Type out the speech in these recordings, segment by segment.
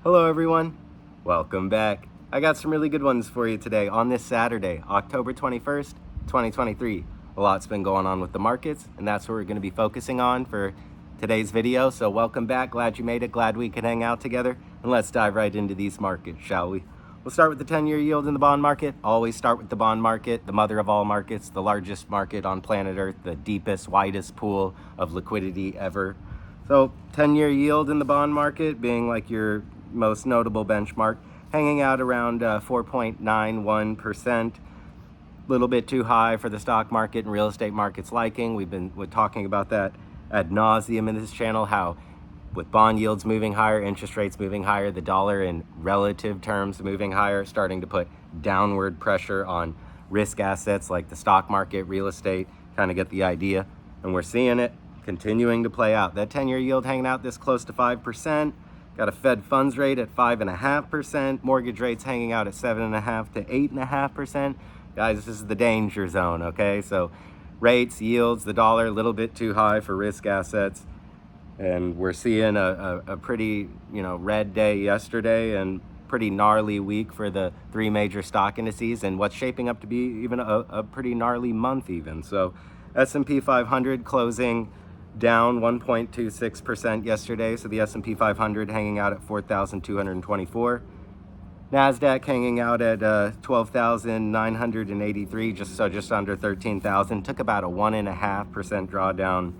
Hello everyone, welcome back. I got some really good ones for you today on this Saturday, October 21st, 2023. A lot's been going on with the markets, and that's what we're going to be focusing on for today's video. So welcome back, glad you made it, glad we could hang out together, and let's dive right into these markets, shall we? We'll start with the 10-year yield in the bond market. Always start with the bond market, the mother of all markets, the largest market on planet Earth, the deepest, widest pool of liquidity ever. So 10-year yield in the bond market being like your most notable benchmark, hanging out around 4.91%. A little bit too high for the stock market and real estate market's liking. We've been talking about that ad nauseum in this channel, how with bond yields moving higher, interest rates moving higher, the dollar in relative terms moving higher, starting to put downward pressure on risk assets like the stock market, real estate, kind of get the idea. And we're seeing it continuing to play out. That 10-year yield hanging out this close to 5%. Got a Fed funds rate at 5.5%. Mortgage rates hanging out at 7.5% to 8.5%. Guys, this is the danger zone, okay? So rates, yields, the dollar, a little bit too high for risk assets. And we're seeing a pretty, red day yesterday and pretty gnarly week for the three major stock indices, and what's shaping up to be even a pretty gnarly month even. So S&P 500 closing down 1.26% yesterday. So the S&P 500 hanging out at 4,224. NASDAQ hanging out at 12,983, just under 13,000. Took about a 1.5% drawdown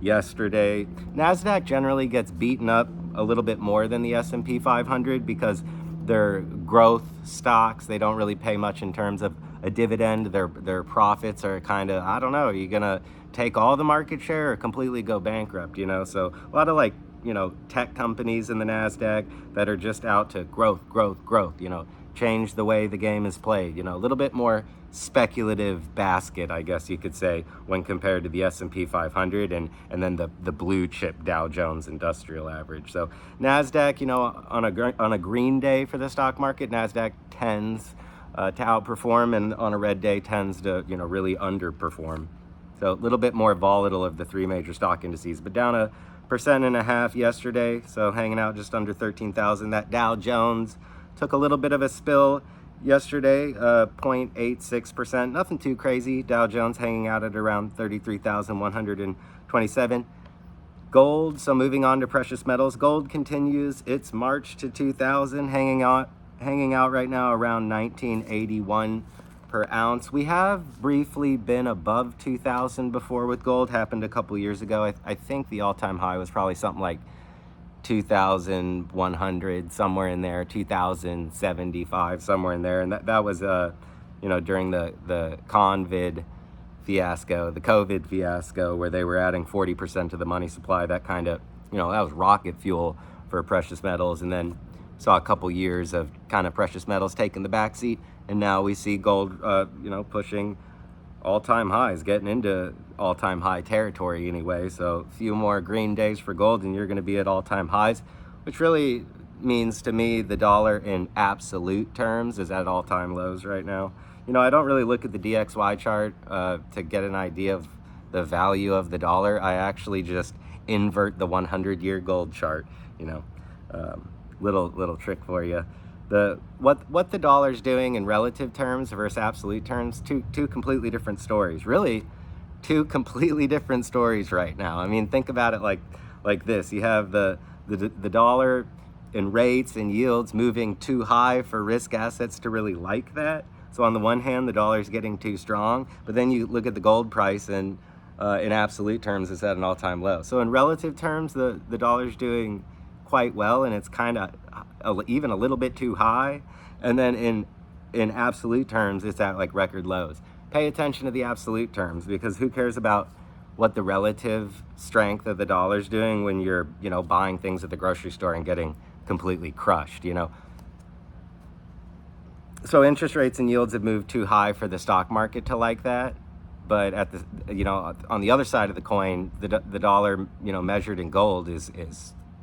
yesterday. NASDAQ generally gets beaten up a little bit more than the S&P 500 because they're growth stocks. They don't really pay much in terms of a dividend. Their profits are kind of, I don't know, are you gonna take all the market share or completely go bankrupt, So a lot of tech companies in the NASDAQ that are just out to growth, change the way the game is played, a little bit more speculative basket, I guess you could say, when compared to the S&P 500 and then the blue chip Dow Jones Industrial Average. So NASDAQ, on a green day for the stock market, NASDAQ tends to outperform, and on a red day tends to, really underperform. So a little bit more volatile of the three major stock indices, but down 1.5% yesterday. So hanging out just under 13,000. That Dow Jones took a little bit of a spill yesterday, 0.86%. Nothing too crazy. Dow Jones hanging out at around 33,127. Gold, so moving on to precious metals. Gold continues its march to 2,000, hanging out right now around 1981 per ounce. We have briefly been above 2,000 before with gold. Happened a couple years ago. I think the all-time high was probably something like 2,100, somewhere in there, 2,075, somewhere in there. And that was, during the COVID fiasco, where they were adding 40% to the money supply. That kind of, that was rocket fuel for precious metals. And then saw a couple years of kind of precious metals taking the backseat. And now we see gold, pushing all-time highs, getting into all-time high territory anyway. So a few more green days for gold and you're going to be at all-time highs, which really means to me the dollar in absolute terms is at all-time lows right now. I don't really look at the DXY chart to get an idea of the value of the dollar. I actually just invert the 100-year gold chart, little trick for you. What the dollar's doing in relative terms versus absolute terms, two completely different stories. Really, two completely different stories right now. I mean, think about it like this. You have the dollar in rates and yields moving too high for risk assets to really like that. So on the one hand, the dollar's getting too strong, but then you look at the gold price and in absolute terms, it's at an all-time low. So in relative terms, the dollar's doing quite well, and it's kind of even a little bit too high. And then in absolute terms, it's at like record lows. Pay attention to the absolute terms, because who cares about what the relative strength of the dollar's doing when you're, buying things at the grocery store and getting completely crushed, So interest rates and yields have moved too high for the stock market to like that. But at the, on the other side of the coin, the dollar, measured in gold is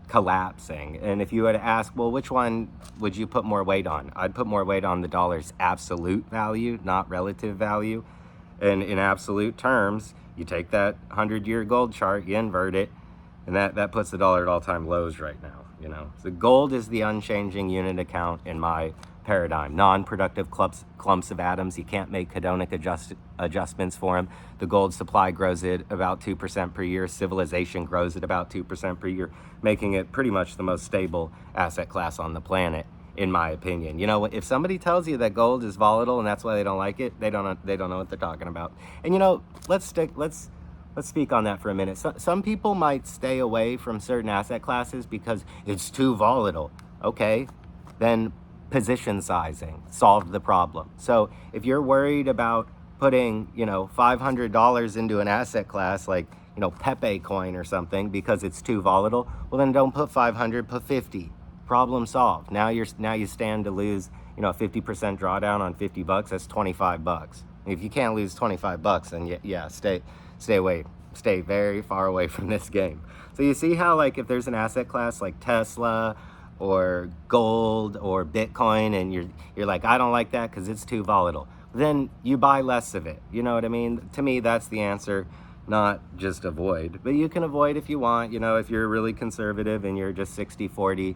collapsing. And if you were to ask, well, which one would you put more weight on? I'd put more weight on the dollar's absolute value, not relative value. And in absolute terms, you take that 100-year gold chart, you invert it, and that puts the dollar at all-time lows right now. you know. So gold is the unchanging unit account in my paradigm. Non-productive clumps of atoms, you can't make hedonic adjustments for them. The gold supply grows at about 2% per year. Civilization grows at about 2% per year, making it pretty much the most stable asset class on the planet, in my opinion. You know, if somebody tells you that gold is volatile and that's why they don't like it, they don't know what they're talking about. And you know, let's speak on that for a minute. Some people might stay away from certain asset classes because it's too volatile. Okay, then position sizing solved the problem. So if you're worried about putting, you know, $500 into an asset class like, you know, Pepe coin or something because it's too volatile, well then don't put 500, put 50. Problem solved. Now you stand to lose, you know, a 50% drawdown on $50. That's $25. If you can't lose $25, then yeah, stay very far away from this game. So you see how, like, if there's an asset class like Tesla or gold or Bitcoin and you're like, I don't like that because it's too volatile, then you buy less of it. You know what I mean? To me, that's the answer, not just avoid. But you can avoid if you want. You know, if you're really conservative and you're just 60-40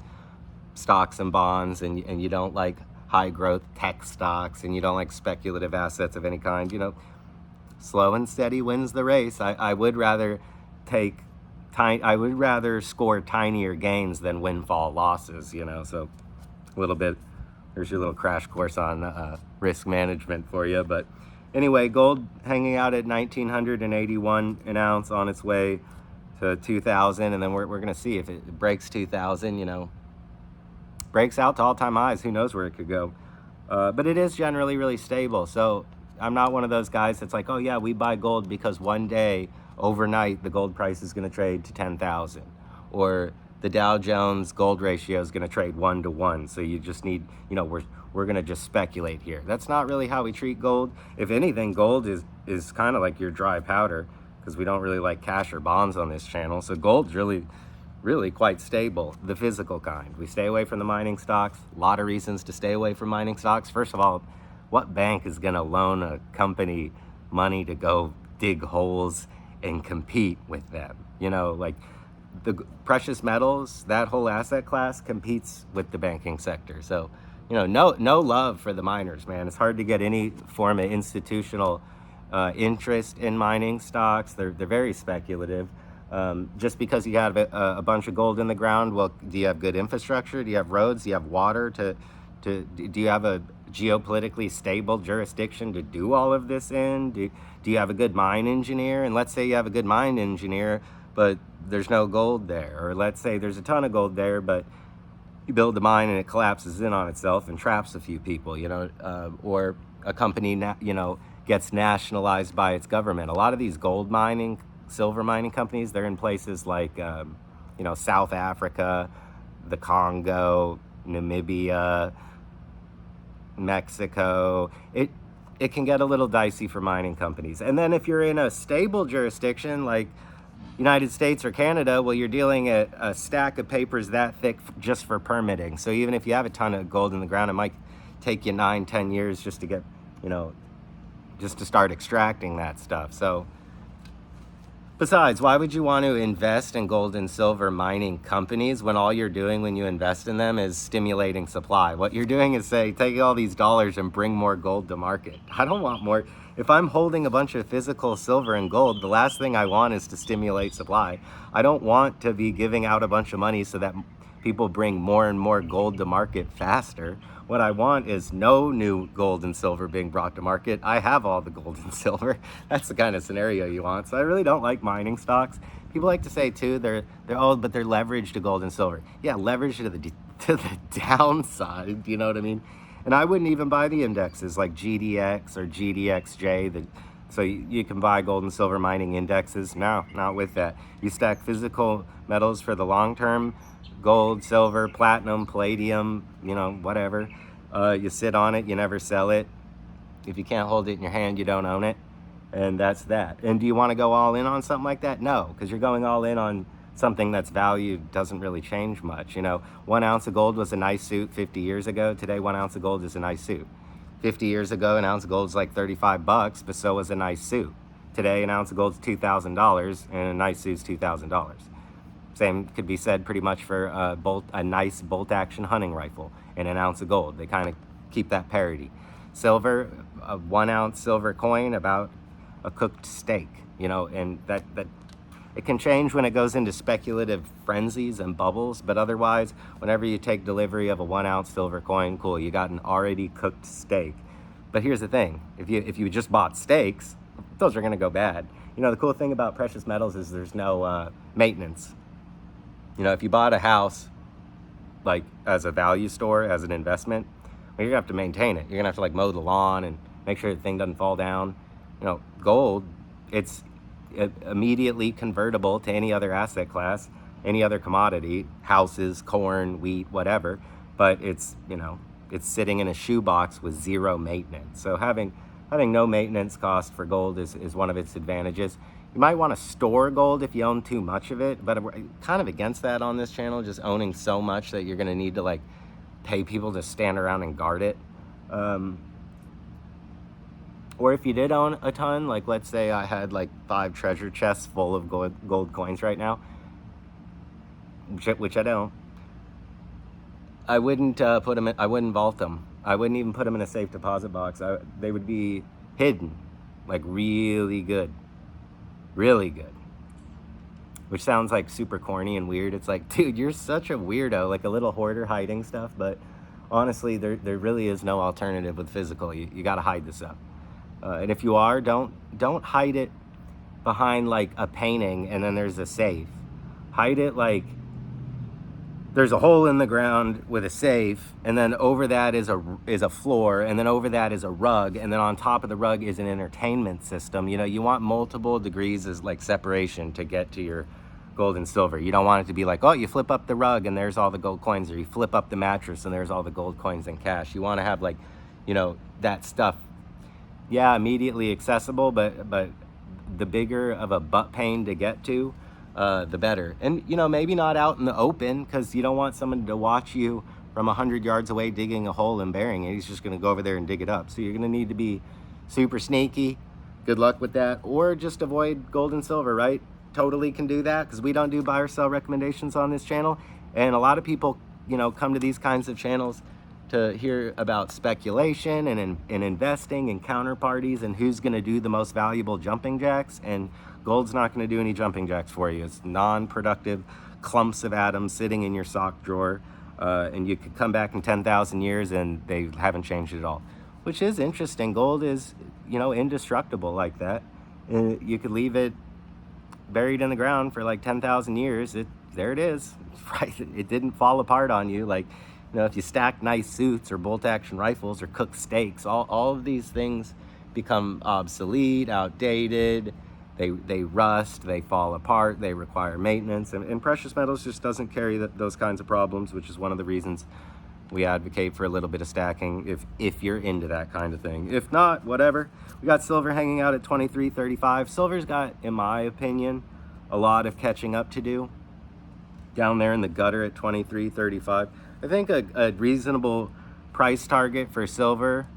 stocks and bonds and you don't like high growth tech stocks and you don't like speculative assets of any kind, you know, slow and steady wins the race. I would rather score tinier gains than windfall losses, you know. So a little bit, there's your little crash course on risk management for you. But anyway, gold hanging out at 1981 an ounce, on its way to 2000, and then we're going to see if it breaks 2000, you know, breaks out to all-time highs. Who knows where it could go? But it is generally really stable. So I'm not one of those guys that's like, oh yeah, we buy gold because one day, overnight, the gold price is going to trade to 10,000, or the Dow Jones gold ratio is going to trade 1-to-1. So you just need, you know, we're going to just speculate here. That's not really how we treat gold. If anything, gold is kind of like your dry powder, because we don't really like cash or bonds on this channel. So gold's really quite stable, the physical kind. We stay away from the mining stocks. A lot of reasons to stay away from mining stocks. First of all, what bank is going to loan a company money to go dig holes and compete with them? You know, like the precious metals, that whole asset class competes with the banking sector. So, you know, no love for the miners, man. It's hard to get any form of institutional interest in mining stocks. They're very speculative. Just because you have a bunch of gold in the ground, well, do you have good infrastructure? Do you have roads? Do you have water? Do you have a geopolitically stable jurisdiction to do all of this in? Do you have a good mine engineer? And let's say you have a good mine engineer, but there's no gold there. Or let's say there's a ton of gold there, but you build the mine and it collapses in on itself and traps a few people, you know, or a company, you know, gets nationalized by its government. A lot of these gold mining, silver mining companies, they're in places like, you know, South Africa, the Congo, Namibia, Mexico. It can get a little dicey for mining companies. And then if you're in a stable jurisdiction like United States or Canada, well, you're dealing at a stack of papers that thick just for permitting. So even if you have a ton of gold in the ground, it might take you 9-10 years just to get, you know, just to start extracting that stuff. So besides, why would you want to invest in gold and silver mining companies when all you're doing when you invest in them is stimulating supply? What you're doing is say, take all these dollars and bring more gold to market. I don't want more. If I'm holding a bunch of physical silver and gold, the last thing I want is to stimulate supply. I don't want to be giving out a bunch of money so that people bring more and more gold to market faster. What I want is no new gold and silver being brought to market. I have all the gold and silver. That's the kind of scenario you want. So I really don't like mining stocks. People like to say too, they're old, but they're leveraged to gold and silver. Yeah, leveraged to the downside, you know what I mean? And I wouldn't even buy the indexes like GDX or GDXJ. So you can buy gold and silver mining indexes. No, not with that. You stack physical metals for the long term, gold, silver, platinum, palladium, you know, whatever. You sit on it, you never sell it. If you can't hold it in your hand, you don't own it. And that's that. And do you want to go all in on something like that? No, because you're going all in on something that's valued doesn't really change much. You know, 1 ounce of gold was a nice suit 50 years ago. Today, 1 ounce of gold is a nice suit. 50 years ago, an ounce of gold is like $35, but so was a nice suit. Today, an ounce of gold is $2,000, and a nice suit is $2,000. Same could be said pretty much for a nice bolt action hunting rifle and an ounce of gold. They kind of keep that parity. Silver, a 1 ounce silver coin, about a cooked steak, and that it can change when it goes into speculative frenzies and bubbles, but otherwise, whenever you take delivery of a 1 ounce silver coin, cool, you got an already cooked steak. But here's the thing, if you just bought steaks, those are gonna go bad. The cool thing about precious metals is there's no maintenance. If you bought a house, like as a value store, as an investment, well, you're gonna have to maintain it. You're gonna have to like mow the lawn and make sure the thing doesn't fall down. Gold, it's immediately convertible to any other asset class, any other commodity, houses, corn, wheat, whatever, but it's sitting in a shoebox with zero maintenance. So having no maintenance cost for gold is one of its advantages. You might want to store gold if you own too much of it, but we're kind of against that on this channel, just owning so much that you're going to need to like pay people to stand around and guard it. Or if you did own a ton, like let's say I had like 5 treasure chests full of gold coins right now, which I don't, I wouldn't put them in, I wouldn't vault them. I wouldn't even put them in a safe deposit box. They would be hidden, like really good, which sounds like super corny and weird. It's like, dude, you're such a weirdo, like a little hoarder hiding stuff. But honestly, there really is no alternative with physical. You got to hide this up. And if you are, don't hide it behind like a painting and then there's a safe. Hide it like there's a hole in the ground with a safe, and then over that is a floor, and then over that is a rug, and then on top of the rug is an entertainment system. You want multiple degrees as like separation to get to your gold and silver. You don't want it to be like, oh, you flip up the rug and there's all the gold coins, or you flip up the mattress and there's all the gold coins and cash. You want to have like, that stuff, yeah, immediately accessible, but the bigger of a butt pain to get to, the better. And maybe not out in the open, because you don't want someone to watch you from 100 yards away digging a hole and burying it. He's just going to go over there and dig it up. So you're going to need to be super sneaky. Good luck with that. Or just avoid gold and silver, right? Totally can do that, because we don't do buy or sell recommendations on this channel. And a lot of people come to these kinds of channels to hear about speculation and investing and counterparties and who's going to do the most valuable jumping jacks. And gold's not going to do any jumping jacks for you. It's non-productive clumps of atoms sitting in your sock drawer, and you could come back in 10,000 years and they haven't changed at all, which is interesting. Gold is indestructible like that. You could leave it buried in the ground for like 10,000 years. There it is, right? It didn't fall apart on you. Like, if you stack nice suits or bolt action rifles or cook steaks, all of these things become obsolete, outdated. They rust, they fall apart, they require maintenance, and precious metals just doesn't carry those kinds of problems, which is one of the reasons we advocate for a little bit of stacking if you're into that kind of thing. If not, whatever. We got silver hanging out at $23.35. Silver's got, in my opinion, a lot of catching up to do down there in the gutter at $23.35. I think a reasonable price target for silver,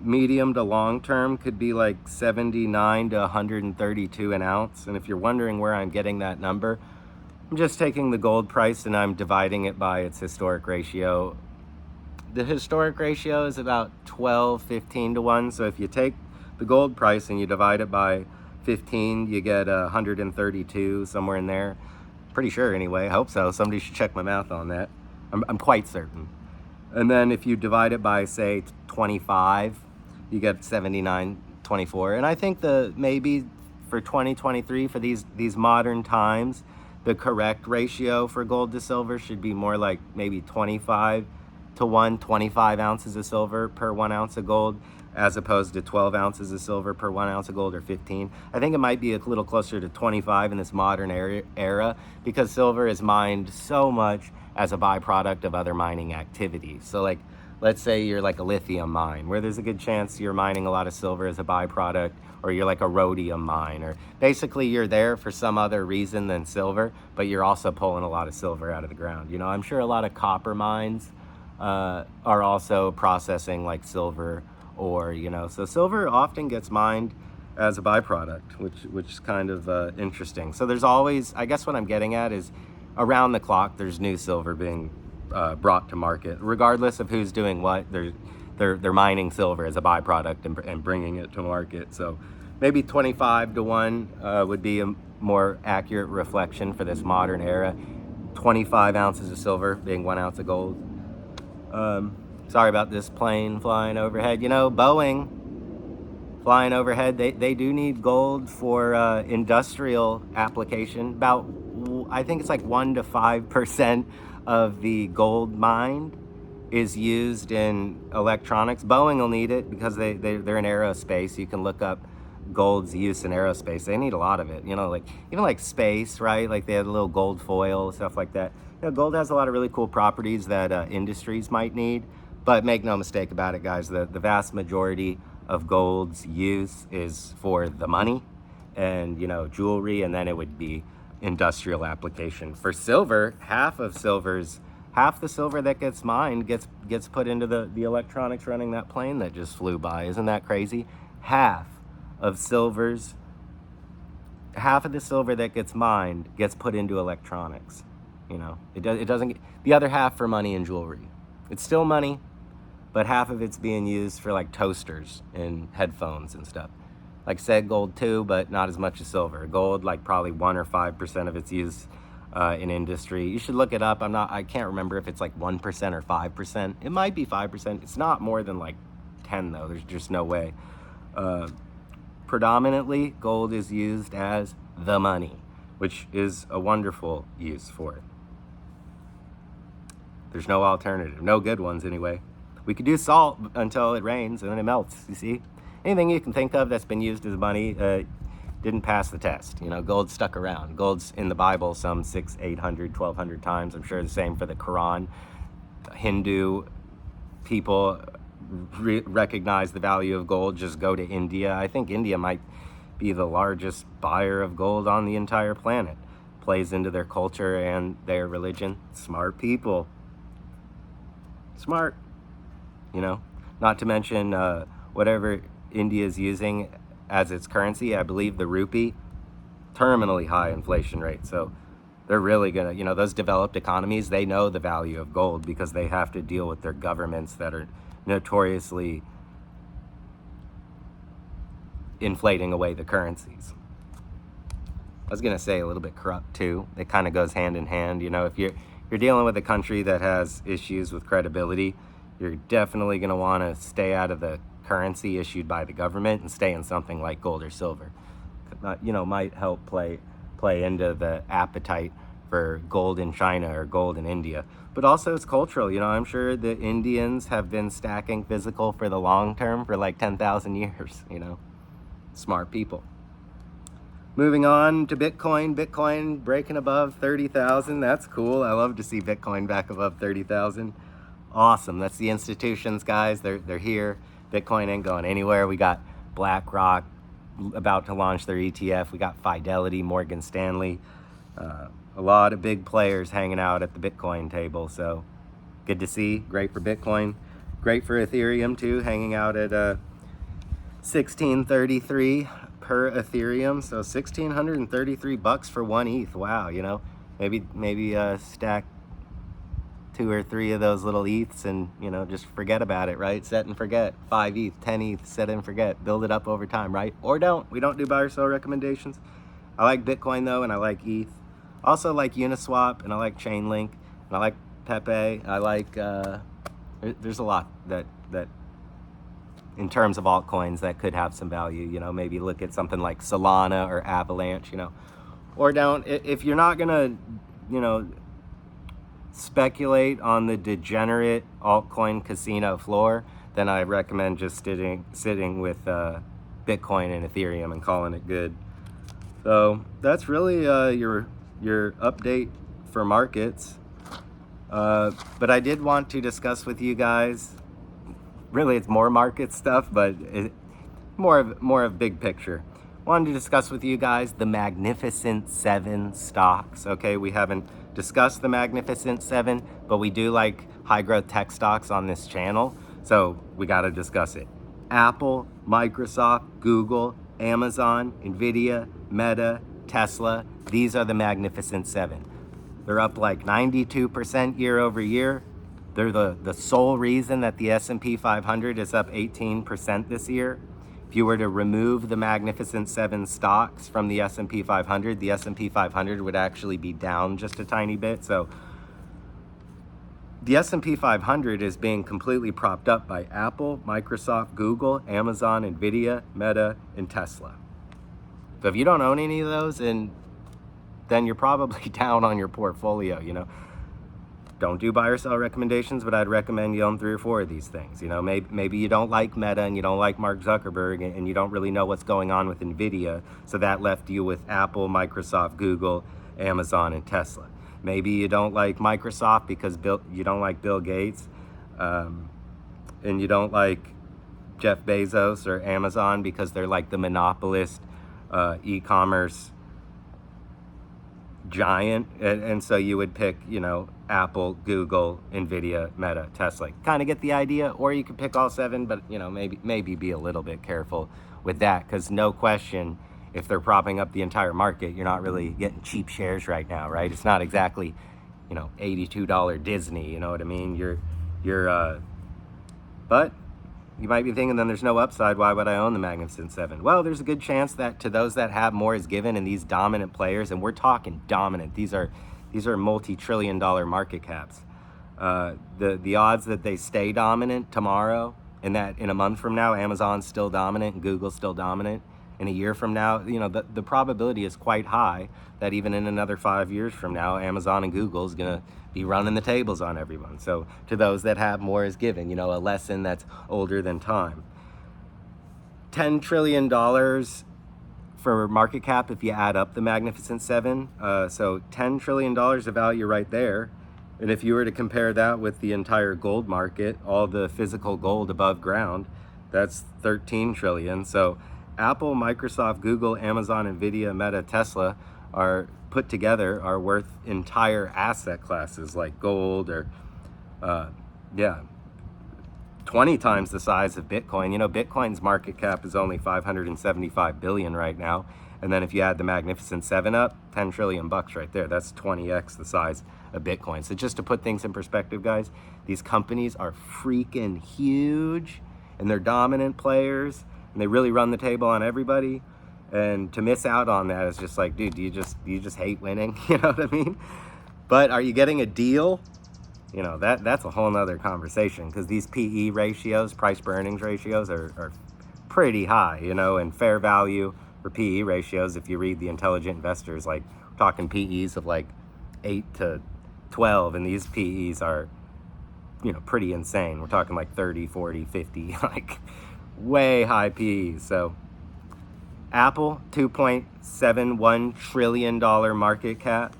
medium to long term, could be like 79 to 132 an ounce. And if you're wondering where I'm getting that number, I'm just taking the gold price and I'm dividing it by its historic ratio. The historic ratio is about 15 to 1. So if you take the gold price and you divide it by 15, you get 132, somewhere in there. Pretty sure anyway. I hope so. Somebody should check my math on that. I'm quite certain. And then if you divide it by, say, 25, you get 79.24. And I think maybe for 2023, for these modern times, the correct ratio for gold to silver should be more like maybe 25 to 1, 25 ounces of silver per 1 ounce of gold, as opposed to 12 ounces of silver per 1 ounce of gold, or 15. I think it might be a little closer to 25 in this modern era, because silver is mined so much as a byproduct of other mining activities. So like, let's say you're like a lithium mine, where there's a good chance you're mining a lot of silver as a byproduct, or you're like a rhodium mine, or basically you're there for some other reason than silver, but you're also pulling a lot of silver out of the ground. I'm sure a lot of copper mines are also processing like silver ore, so silver often gets mined as a byproduct, which is kind of interesting. So there's always, I guess what I'm getting at is around the clock there's new silver being brought to market, regardless of who's doing what. They're mining silver as a byproduct and bringing it to market. So maybe 25 to 1 would be a more accurate reflection for this modern era. 25 ounces of silver being 1 ounce of gold. Sorry about this plane flying overhead. You know, Boeing flying overhead, they do need gold for industrial application. About, I think it's like 1 to 5% of the gold mined is used in electronics. Boeing will need it because they're in aerospace. You can look up gold's use in aerospace. They need a lot of it, you know, like even like space, right? Like they have a little gold foil, stuff like that. You know, gold has a lot of really cool properties that industries might need, but make no mistake about it, guys, the vast majority of gold's use is for the money and, you know, jewelry, and then it would be industrial application. For silver, half the silver that gets mined gets put into the electronics running that plane that just flew by. Isn't that crazy? Half of the silver that gets mined gets put into electronics. You know, it doesn't get, the other half for money and jewelry. It's still money, but half of it's being used for like toasters and headphones and stuff. Like I said, gold too, but not as much as silver. Gold, like probably 1 or 5% of its use in industry. You should look it up. I can't remember if it's like 1% or 5%. It might be 5%. It's not more than like 10 though. There's just no way. Predominantly, gold is used as the money, which is a wonderful use for it. There's no alternative, no good ones anyway. We could do salt until it rains and then it melts, you see? Anything you can think of that's been used as money didn't pass the test. You know, gold stuck around. Gold's in the Bible some 600, 800, 1,200 times. I'm sure the same for the Quran. Hindu people recognize the value of gold. Just go to India. I think India might be the largest buyer of gold on the entire planet. Plays into their culture and their religion. Smart people. Smart. You know, not to mention whatever India is using as its currency. I believe the rupee, terminally high inflation rate. So they're really gonna, you know, those developed economies, they know the value of gold because they have to deal with their governments that are notoriously inflating away the currencies. I was gonna say a little bit corrupt too. It kind of goes hand in hand. You know, if you're dealing with a country that has issues with credibility, you're definitely going to want to stay out of the currency issued by the government and stay in something like gold or silver. You know, might help play into the appetite for gold in China or gold in India. But also it's cultural. You know, I'm sure the Indians have been stacking physical for the long term for like 10,000 years, you know. Smart people. Moving on to Bitcoin. Bitcoin breaking above 30,000. That's cool. I love to see Bitcoin back above 30,000. Awesome. That's the institutions, guys. They're here. Bitcoin ain't going anywhere. We got BlackRock about to launch their ETF. We got Fidelity, Morgan Stanley. A lot of big players hanging out at the Bitcoin table. So good to see. Great for Bitcoin. Great for Ethereum too, hanging out at 1633 per Ethereum. So $1,633 for one ETH. Wow, you know, maybe stack 2 or 3 of those little ETHs and, you know, just forget about it, right? Set and forget. 5 ETH, 10 ETH, set and forget. Build it up over time, right? Or don't. We don't do buy or sell recommendations. I like Bitcoin though, and I like ETH. Also like Uniswap, and I like Chainlink, and I like Pepe. I like, there's a lot that in terms of altcoins that could have some value. You know, maybe look at something like Solana or Avalanche, you know. Or don't. If you're not gonna, you know, speculate on the degenerate altcoin casino floor, then I recommend just sitting with Bitcoin and Ethereum and calling it good. So that's really your update for markets. But I did want to discuss with you guys, really it's more market stuff, but more of big picture. Wanted to discuss with you guys the Magnificent 7 stocks. Okay, we haven't discussed the Magnificent 7, but we do like high growth tech stocks on this channel, so we got to discuss it. Apple, Microsoft, Google, Amazon, Nvidia, Meta, Tesla. These are the Magnificent Seven. They're up like 92% year over year. They're the sole reason that the S&P 500 is up 18% this year. If you were to remove the Magnificent Seven stocks from the S&P 500, the S&P 500 would actually be down just a tiny bit. So the S&P 500 is being completely propped up by Apple, Microsoft, Google, Amazon, Nvidia, Meta, and Tesla. So if you don't own any of those, then you're probably down on your portfolio, you know. Don't do buy or sell recommendations, but I'd recommend you own 3 or 4 of these things. You know, maybe you don't like Meta and you don't like Mark Zuckerberg and you don't really know what's going on with Nvidia, so that left you with Apple, Microsoft, Google, Amazon, and Tesla. Maybe you don't like Microsoft because you don't like Bill Gates, and you don't like Jeff Bezos or Amazon because they're like the monopolist e-commerce giant, and so you would pick, you know, Apple, Google, Nvidia, Meta, Tesla. Kind of get the idea. Or you could pick all 7, but you know, maybe be a little bit careful with that, because no question, if they're propping up the entire market, you're not really getting cheap shares right now, right? It's not exactly, you know, $82 Disney, you know what I mean? But you might be thinking, then there's no upside. Why would I own the Magnificent Seven? Well, there's a good chance that to those that have more is given, and these dominant players, and we're talking dominant, these are multi-trillion-dollar market caps. The odds that they stay dominant tomorrow, and that in a month from now, Amazon's still dominant and Google's still dominant, in a year from now, you know, the probability is quite high that even in another 5 years from now, Amazon and Google is going to be running the tables on everyone. So to those that have more is given, you know, a lesson that's older than time. $10 trillion for market cap if you add up the Magnificent Seven. So $10 trillion of value right there. And if you were to compare that with the entire gold market, all the physical gold above ground, that's 13 trillion. So Apple, Microsoft, Google, Amazon, Nvidia, Meta, Tesla are put together are worth entire asset classes like gold or 20 times the size of Bitcoin. You know, Bitcoin's market cap is only 575 billion right now. And then if you add the Magnificent Seven up, 10 trillion bucks right there. That's 20x the size of Bitcoin. So just to put things in perspective, guys, these companies are freaking huge and they're dominant players and they really run the table on everybody. And to miss out on that is just like, dude, do you just hate winning? You know what I mean? But are you getting a deal? You know, that's a whole nother conversation, because these PE ratios, price per earnings ratios, are pretty high, you know, and fair value for PE ratios, if you read the Intelligent Investors, like we're talking PEs of like 8 to 12, and these PEs are, you know, pretty insane. We're talking like 30, 40, 50, like way high PEs. So Apple, $2.71 trillion market cap.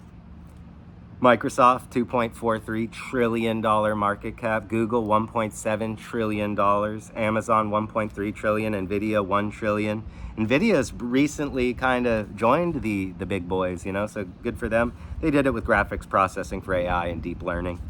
Microsoft, $2.43 trillion market cap. Google, $1.7 trillion. Amazon, $1.3 trillion. Nvidia, $1 trillion. Nvidia's recently kind of joined the big boys, you know, so good for them. They did it with graphics processing for AI and deep learning.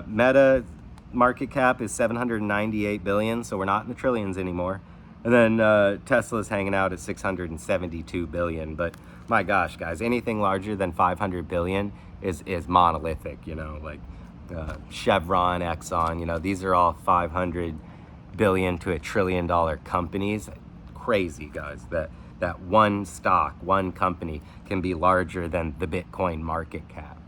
Meta market cap is 798 billion, so we're not in the trillions anymore. And then Tesla's hanging out at 672 billion. But my gosh, guys, anything larger than 500 billion is monolithic, you know, like Chevron, Exxon, you know, these are all 500 billion to $1 trillion companies. Crazy, guys, that one stock, one company can be larger than the Bitcoin market cap.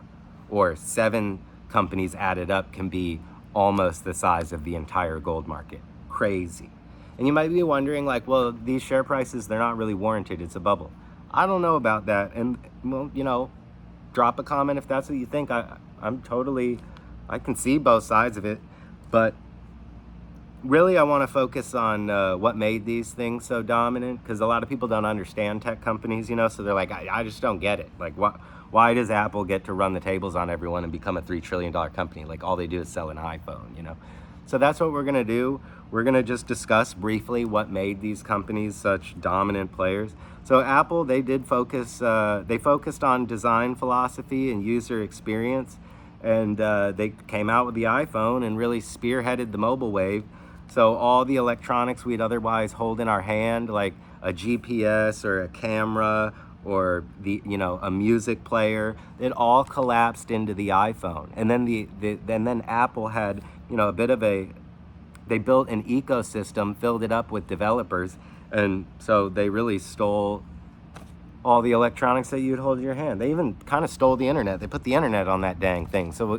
Or 7 companies added up can be almost the size of the entire gold market. Crazy. And you might be wondering, like, well, these share prices, they're not really warranted. It's a bubble. I don't know about that. And, well, you know, drop a comment if that's what you think. I can see both sides of it. But really, I want to focus on what made these things so dominant, because a lot of people don't understand tech companies, you know, so they're like, I just don't get it. Like, why does Apple get to run the tables on everyone and become a $3 trillion company? Like, all they do is sell an iPhone, you know? So that's what we're going to do. We're going to just discuss briefly what made these companies such dominant players. So Apple, they focused on design philosophy and user experience. And they came out with the iPhone and really spearheaded the mobile wave. So all the electronics we'd otherwise hold in our hand, like a GPS or a camera or a music player, it all collapsed into the iPhone. And then Apple had, a bit of they built an ecosystem, filled it up with developers, and so they really stole all the electronics that you'd hold in your hand. They even kind of stole the internet. They put the internet on that dang thing. So,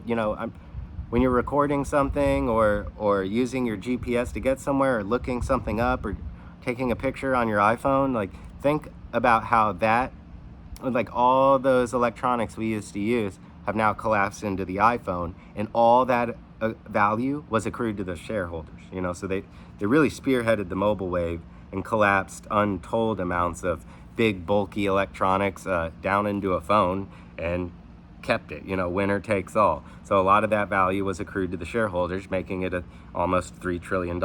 when you're recording something or using your GPS to get somewhere or looking something up or taking a picture on your iPhone, like, think about how that, like, all those electronics we used to use have now collapsed into the iPhone, and all that value was accrued to the shareholders. So they really spearheaded the mobile wave and collapsed untold amounts of big bulky electronics down into a phone and kept it. Winner takes all. So a lot of that value was accrued to the shareholders, making it a almost $3 trillion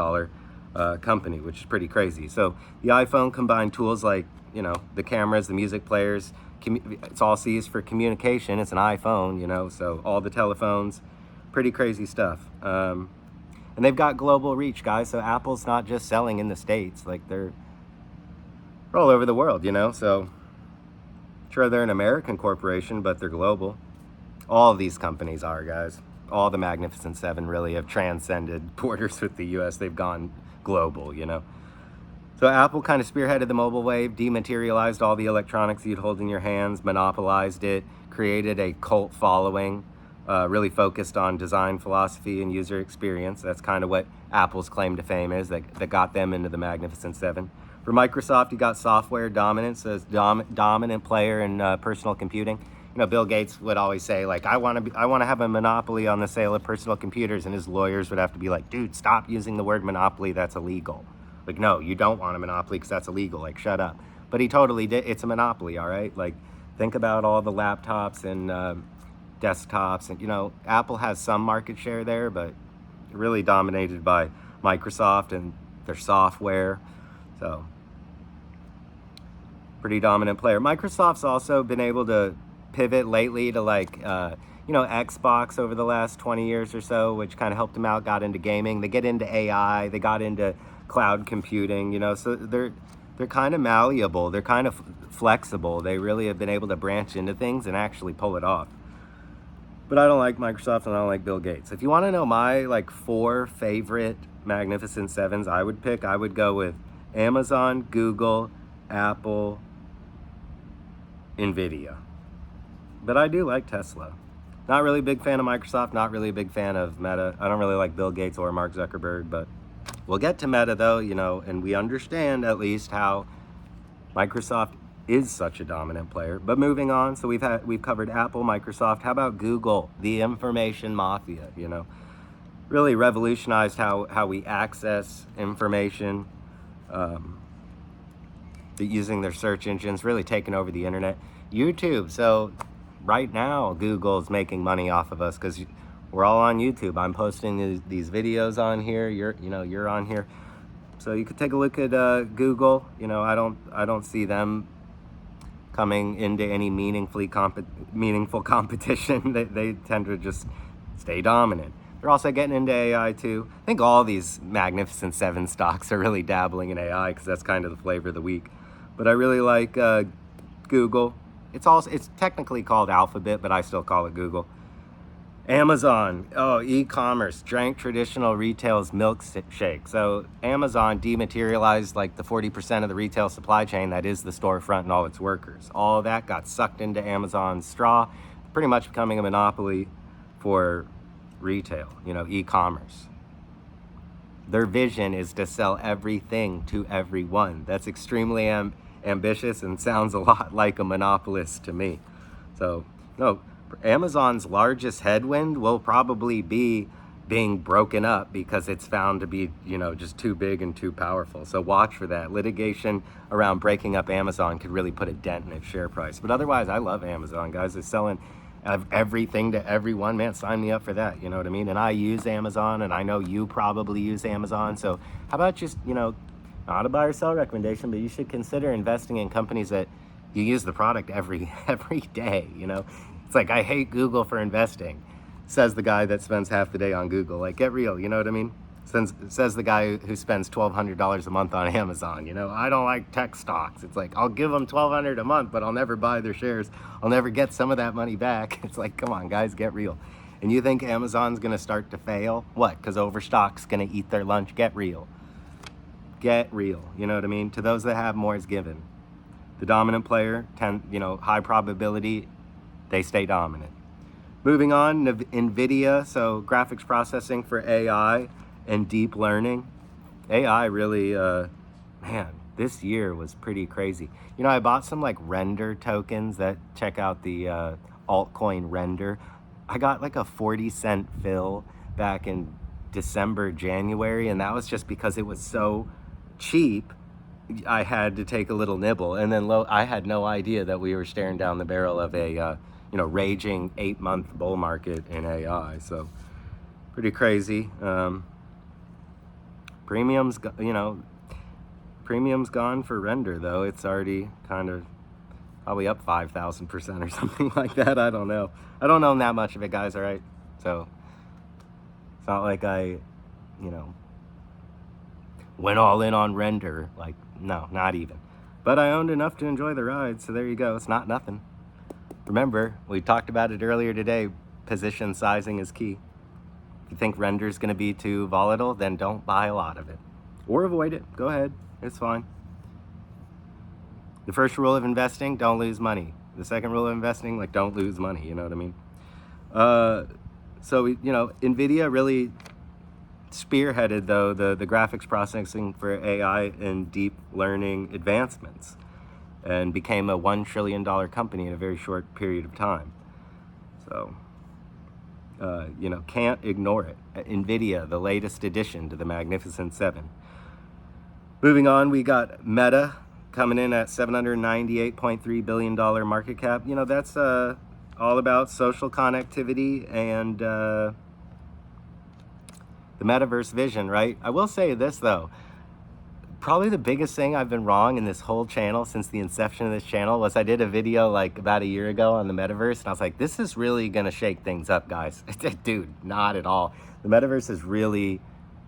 company, which is pretty crazy. So the iPhone combined tools like the cameras, the music players. It's all seized for communication. It's an iPhone, so all the telephones, pretty crazy stuff. And they've got global reach, guys. So Apple's not just selling in the States, like they're all over the world, so sure, they're an American corporation, but they're global. All of these companies are, guys. All the Magnificent Seven really have transcended borders with the US. They've gone global, So Apple kind of spearheaded the mobile wave, dematerialized all the electronics you'd hold in your hands, monopolized it, created a cult following, really focused on design philosophy and user experience. That's kind of what Apple's claim to fame is, that got them into the Magnificent Seven. For Microsoft, you got software dominance as dominant player in personal computing. Bill Gates would always say, like, I want to have a monopoly on the sale of personal computers, and his lawyers would have to be like, dude, stop using the word monopoly, that's illegal. Like, no, you don't want a monopoly because that's illegal, like, shut up. But he totally did. It's a monopoly, all right? Like, think about all the laptops and desktops, and Apple has some market share there, but really dominated by Microsoft and their software. So pretty dominant player. Microsoft's also been able to pivot lately to Xbox over the last 20 years or so, which kind of helped them out, got into gaming. They get into AI, they got into cloud computing, so they're kind of malleable, they're kind of flexible. They really have been able to branch into things and actually pull it off. But I don't like Microsoft and I don't like Bill Gates. If you want to know my 4 favorite Magnificent Sevens, I would go with Amazon, Google, Apple, Nvidia. But I do like Tesla. Not really a big fan of Microsoft, not really a big fan of Meta. I don't really like Bill Gates or Mark Zuckerberg, but we'll get to Meta though, and we understand at least how Microsoft is such a dominant player. But moving on, so we've covered Apple, Microsoft. How about Google, the information mafia, really revolutionized how we access information. Using their search engines, really taking over the internet. YouTube, so right now Google's making money off of us because we're all on YouTube. I'm posting these videos on here. You're on here, so you could take a look at Google. I don't see them coming into any meaningful competition. They tend to just stay dominant. They're also getting into AI too. I think all these Magnificent Seven stocks are really dabbling in AI because that's kind of the flavor of the week. But I really like Google. It's technically called Alphabet, but I still call it Google. Amazon, e-commerce, drank traditional retail's milkshake. So Amazon dematerialized like the 40% of the retail supply chain that is the storefront and all its workers. All of that got sucked into Amazon's straw, pretty much becoming a monopoly for retail, e-commerce. Their vision is to sell everything to everyone. That's extremely ambitious and sounds a lot like a monopolist to me. So, Amazon's largest headwind will probably be being broken up because it's found to be, just too big and too powerful. So watch for that. Litigation around breaking up Amazon could really put a dent in its share price. But otherwise, I love Amazon, guys. They're selling everything to everyone. Man, sign me up for that. You know what I mean? And I use Amazon, and I know you probably use Amazon. So how about just, not a buy or sell recommendation, but you should consider investing in companies that you use the product every day. It's like, I hate Google for investing, says the guy that spends half the day on Google. Like, get real, you know what I mean? Says the guy who spends $1,200 a month on Amazon. I don't like tech stocks. It's like, I'll give them $1,200 a month, but I'll never buy their shares. I'll never get some of that money back. It's like, come on, guys, get real. And you think Amazon's going to start to fail? What? Because Overstock's going to eat their lunch? Get real. Get real. You know what I mean? To those that have, more is given. The dominant player, high probability, they stay dominant. Moving on, NVIDIA, so graphics processing for AI and deep learning. AI really, man, this year was pretty crazy. I bought some like render tokens that check out the altcoin render. I got like a 40-cent fill back in December, January, and that was just because it was so cheap. I had to take a little nibble, and then I had no idea that we were staring down the barrel of a raging 8-month bull market in AI. So pretty crazy. Premium's gone for render though. It's already kind of probably up 5,000% or something like that. I don't know that much of it, guys. All right, so it's not like I went all in on render. Like, no, not even. But I owned enough to enjoy the ride, so there you go. It's not nothing. Remember, we talked about it earlier today. Position sizing is key. If you think render is going to be too volatile, then don't buy a lot of it. Or avoid it. Go ahead. It's fine. The first rule of investing, don't lose money. The second rule of investing, like, don't lose money. You know what I mean? So, NVIDIA really spearheaded, though, the graphics processing for AI and deep learning advancements, and became a $1 trillion company in a very short period of time. So, can't ignore it. NVIDIA, the latest addition to the Magnificent Seven. Moving on, we got Meta coming in at $798.3 billion market cap. That's all about social connectivity and the metaverse vision, right? I will say this, though. Probably the biggest thing I've been wrong in this whole channel since the inception of this channel was I did a video like about a year ago on the metaverse, and I was like, this is really going to shake things up, guys. Dude, not at all. The metaverse is really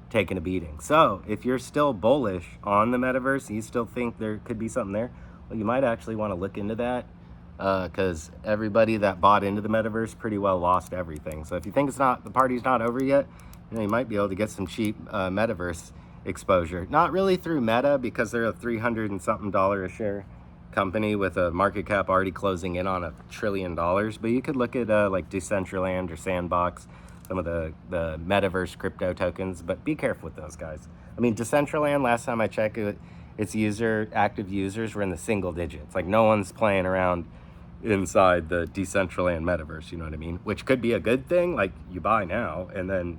taking a beating. So if you're still bullish on the metaverse and you still think there could be something there, well, you might actually want to look into that, because everybody that bought into the metaverse pretty well lost everything. So if you think the party's not over yet, you might be able to get some cheap metaverse exposure. Not really through Meta, because they're a $300 and something a share company with a market cap already closing in on $1 trillion. But you could look at like Decentraland or Sandbox, some of the metaverse crypto tokens, but be careful with those guys. I mean, Decentraland, last time I checked, its active users were in the single digits. Like, no one's playing around inside the Decentraland metaverse, you know what I mean? Which could be a good thing. Like, you buy now, and then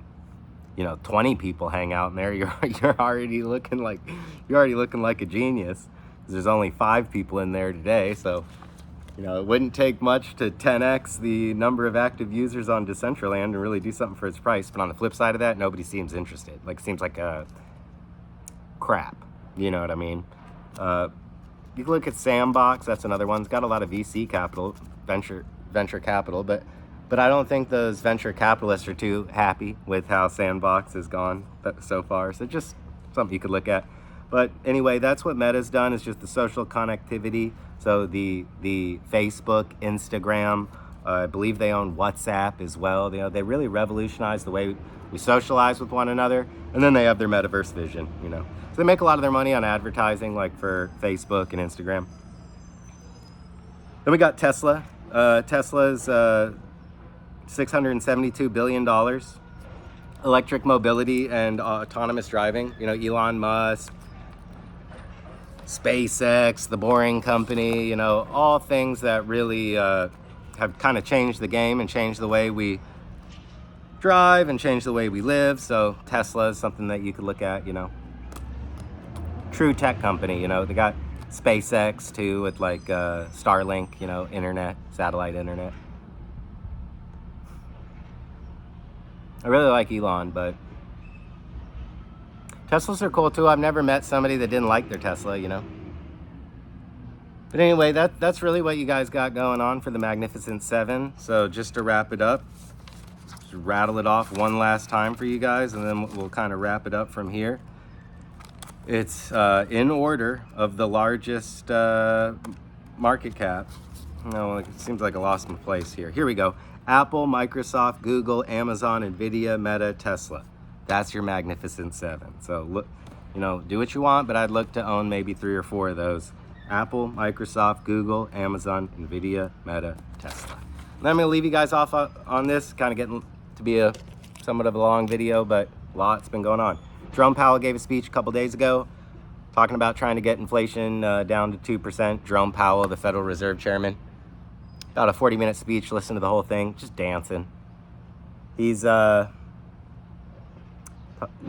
20 people hang out in there, you're already looking like a genius. There's only 5 people in there today, so it wouldn't take much to 10x the number of active users on Decentraland and really do something for its price. But on the flip side of that, nobody seems interested. Like, seems like a crap. You know what I mean? You can look at Sandbox. That's another one. It's got a lot of VC capital, venture capital, but I don't think those venture capitalists are too happy with how Sandbox has gone so far. So just something you could look at. But anyway, that's what Meta's done, is just the social connectivity. So the Facebook, Instagram, I believe they own WhatsApp as well. They really revolutionized the way we socialize with one another. And then they have their metaverse vision, So they make a lot of their money on advertising, like for Facebook and Instagram. Then we got Tesla. Tesla's $672 billion. Electric mobility and autonomous driving. Elon Musk, SpaceX, the Boring Company, all things that really have kind of changed the game and changed the way we drive and changed the way we live. So Tesla is something that you could look at, True tech company, they got SpaceX too, with like Starlink, internet, satellite internet. I really like Elon, but Teslas are cool too. I've never met somebody that didn't like their Tesla, But anyway, that's really what you guys got going on for the Magnificent Seven. So just to wrap it up, just rattle it off one last time for you guys, and then we'll kind of wrap it up from here. It's in order of the largest market cap. No, it seems like I lost my place here. Here we go. Apple, Microsoft, Google, Amazon, Nvidia, Meta, Tesla. That's your magnificent seven. So look, you know, do what you want, but I'd look to own maybe 3 or 4 of those. Apple, Microsoft, Google, Amazon, Nvidia, Meta, Tesla. And I'm gonna leave you guys off on this, kind of getting to be a somewhat of a long video, but a lot's been going on. Jerome Powell gave a speech a couple days ago talking about trying to get inflation down to 2%. Jerome Powell, the Federal Reserve Chairman. About a 40-minute speech, listen to the whole thing, just dancing. He's,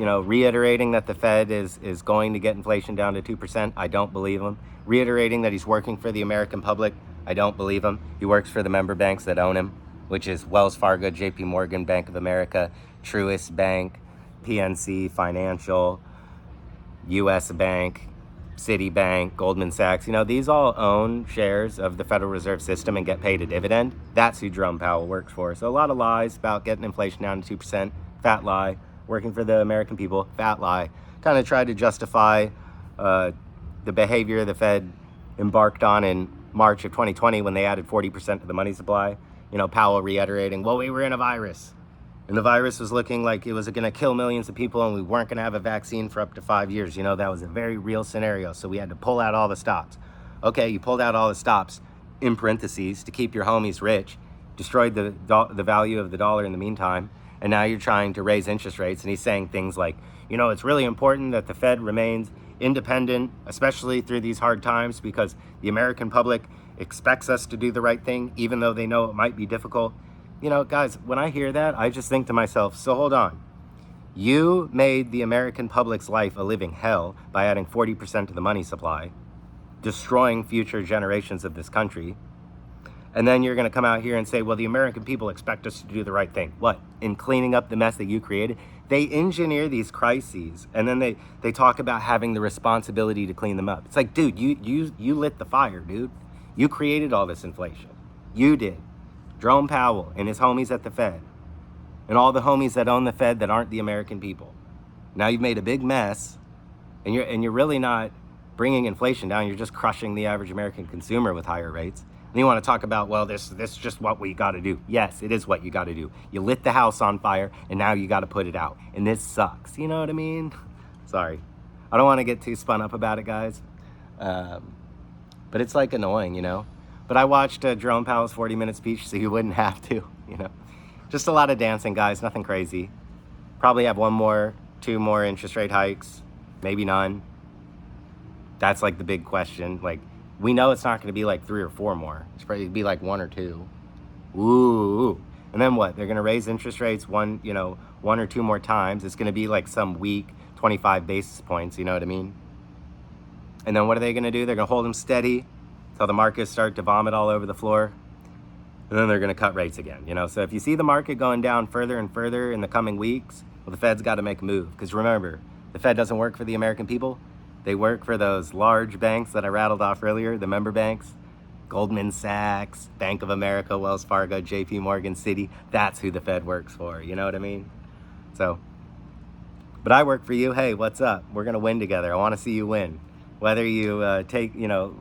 reiterating that the Fed is going to get inflation down to 2%. I don't believe him. Reiterating that he's working for the American public. I don't believe him. He works for the member banks that own him, which is Wells Fargo, JP Morgan, Bank of America, Truist Bank, PNC Financial, US Bank, Citibank, Goldman Sachs. You know, these all own shares of the Federal Reserve System and get paid a dividend. That's who Jerome Powell works for. So a lot of lies about getting inflation down to 2%. Fat lie. Working for the American people. Fat lie. Kind of tried to justify the behavior the Fed embarked on in March of 2020 when they added 40% to the money supply. You know, Powell reiterating, well, we were in a virus. And the virus was looking like it was going to kill millions of people and we weren't going to have a vaccine for up to 5 years. You know, that was a very real scenario. So we had to pull out all the stops. Okay, you pulled out all the stops, in parentheses, to keep your homies rich, destroyed the value of the dollar in the meantime, and now you're trying to raise interest rates. And he's saying things like, you know, it's really important that the Fed remains independent, especially through these hard times, because the American public expects us to do the right thing, even though they know it might be difficult. You know, guys, when I hear that, I just think to myself, so hold on. You made the American public's life a living hell by adding 40% to the money supply, destroying future generations of this country. And then you're going to come out here and say, well, the American people expect us to do the right thing. What? In cleaning up the mess that you created? They engineer these crises, and then they talk about having the responsibility to clean them up. It's like, dude, you lit the fire, dude. You created all this inflation. You did. Jerome Powell and his homies at the Fed, and all the homies that own the Fed that aren't the American people. Now you've made a big mess, and you're really not bringing inflation down. You're just crushing the average American consumer with higher rates. And you want to talk about, well, this is just what we got to do. Yes, it is what you got to do. You lit the house on fire, and now you got to put it out. And this sucks. You know what I mean? Sorry. I don't want to get too spun up about it, guys. But it's like annoying, you know? But I watched Jerome Powell's 40-minute speech, so you wouldn't have to, you know? Just a lot of dancing, guys. Nothing crazy. Probably have 1 more, 2 more interest rate hikes. Maybe none. That's like the big question. Like, we know it's not going to be like 3 or 4 more. It's probably be like 1 or 2. Ooh. And then what? They're going to raise interest rates 1 or 2 more times. It's going to be like some week, 25 basis points. You know what I mean? And then what are they going to do? They're going to hold them steady until the markets start to vomit all over the floor. And then they're going to cut rates again. You know, so if you see the market going down further and further in the coming weeks, well, the Fed's got to make a move. Because remember, the Fed doesn't work for the American people. They work for those large banks that I rattled off earlier, the member banks. Goldman Sachs, Bank of America, Wells Fargo, JP Morgan, Citi. That's who the Fed works for. You know what I mean? So, but I work for you. Hey, what's up? We're going to win together. I want to see you win. Whether you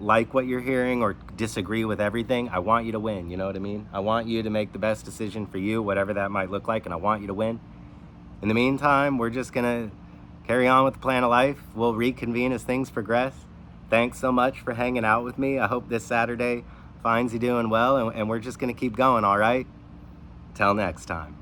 like what you're hearing or disagree with everything, I want you to win. You know what I mean? I want you to make the best decision for you, whatever that might look like, and I want you to win. In the meantime, we're just going to carry on with the plan of life. We'll reconvene as things progress. Thanks so much for hanging out with me. I hope this Saturday finds you doing well, and we're just going to keep going, all right? Till next time.